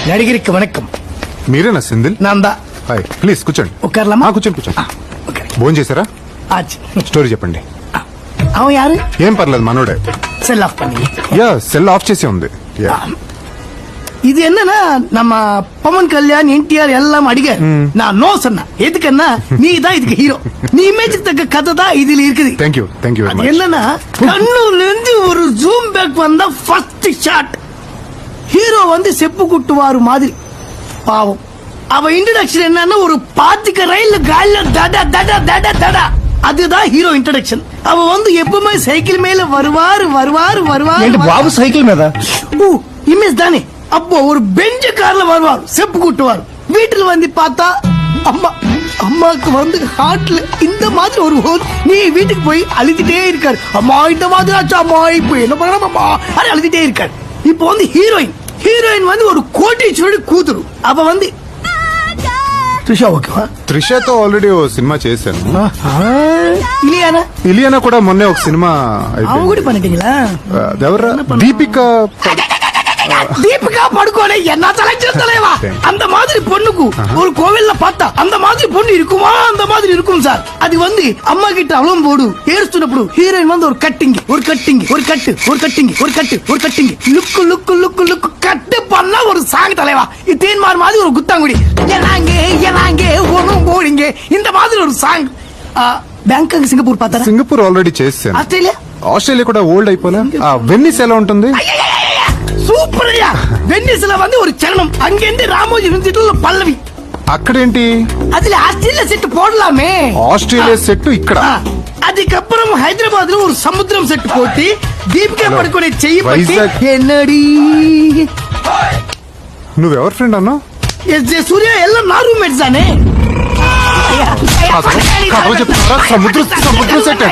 నడిగిరికి వణకం. మీరేనా Senthil? నాందా. Hi, please కూర్చోండి. ఉక్కర్లమ్మా? కూర్చోండి. భోజనం చేశారా? స్టోరీ చెప్పండి. அவன் யாரு? ఏం పర్లేదు, మనోడే. செல் ஆஃப் பண்ணி. యా, సెల్ ఆఫ్ చేసే ఉంది. இது என்னன்னா நம்ம பவன் கல்யாண் என்டிஆர் எல்லாம் அடிக்க நான் நோ சொன்ன. எதுக்குன்னா நீ தான் இதுக்கு ஹீரோ. நீ இமேஜுக்கு தக்க கதை தான் இதுல இருக்குது. Thank you very much. என்னன்னா கண்ணூர்ல இருந்து ஒரு ஜூம் பேக் வந்தா ஃபர்ஸ்ட் ஷாட் ஹீரோ வந்து செப்பு குட்டுவாரு மாதிரி. பாவம் அவ இன்ட்ரோடக்ஷன் என்னன்னா ஒரு பாத்துக்க ரயில்ல கால்ல தட தட தட தட. அதுதான் ஹீரோ இன்ட்ரோடக்ஷன். அவ வந்து எப்பவுமே சைக்கிள் மேல வருவாரு. பாபு சைக்கிள் மேல இமேஜ் தானே. அப்போ ஒரு பெஞ்ச கார்ல வருவார், செப்பு கூட்டுவார். வீட்டுல வந்து பார்த்தா அம்மாக்கு வந்து ஹார்ட்ல இந்த மாதிரி ஒரு ஹோல். நீ வீட்டுக்கு போய் அழுதுட்டே இருக்காரு. அம்மா இந்த மாதிரி ஆச்சா, அம்மா இப்போ என்ன பண்ணலாம் அம்மா அது அழுதுட்டே இருக்காரு. இப்போ வந்து ஹீரோயின் வந்து ஒரு கோட்டீஸ்வரடி கூతురు. அவ வந்து త్రిష. ఓకేవా? త్రిషతో ఆల్రెడీ ఓ సినిమా చేశాను. ఇలియానా కూడా మొన్నే ఒక సినిమా அவங்க கூட பண்ணிட்டீங்களா? ఎవరు? தீபிகா படுகோனே என்ன தலைவா. அந்த மாதிரி பொண்ணுக்கு ஒரு கோவில்ல பார்த்தா அந்த மாதிரி பொண்ணு இருக்குமா? அந்த மாதிரி இருக்கும் சார். அது வந்து அம்மா கிட்ட அவளும் போடு ஏறுச்சுனప్పుడు ஹீரோயின் வந்து ஒரு கட்டிங் லுக் கட்டு பண்ண ஒரு சாங் தலைவா. தேன்மார் மாதிரி ஒரு குத்தாங்குடி எனாங்கே ஒண்ணும் போடுங்க இந்த மாதிரி ஒரு சாங். బ్యాంకాక్ సింగపూర్ பார்த்தா? సింగపూర్ ఆల్రెడీ చేశాను. ఆస్ట్రేలియా కూడా ఓల్డ్ అయిపోలే. వెన్నిస్ ఎలా ఉంటుంది? సూపర్ అయ్యా. వెన్నిస్లో வந்து ஒரு చరణం அங்கேந்து ராமோஜி యూనివర్సిటీలో పల్లవి. అక్కడేంటి? அதுல ஆஸ்திரேலியா செட் போடலாமே. ఆస్ట్రేలియా సెట్ ఇక్కడ. அதுக்கப்புறம் ஹைதராபாத்ல ஒரு சமுத்திரம் செட் போட்டு దీపికా పడుకోనే చెయ్యి పట్టి என்னடி. నువ్వెవర్ ఫ్రెండ్ అన్నా? ఎస్ సూర్య ఎల్లం నా రూమ్మేట్స్ అనే. సముద్ర సెట్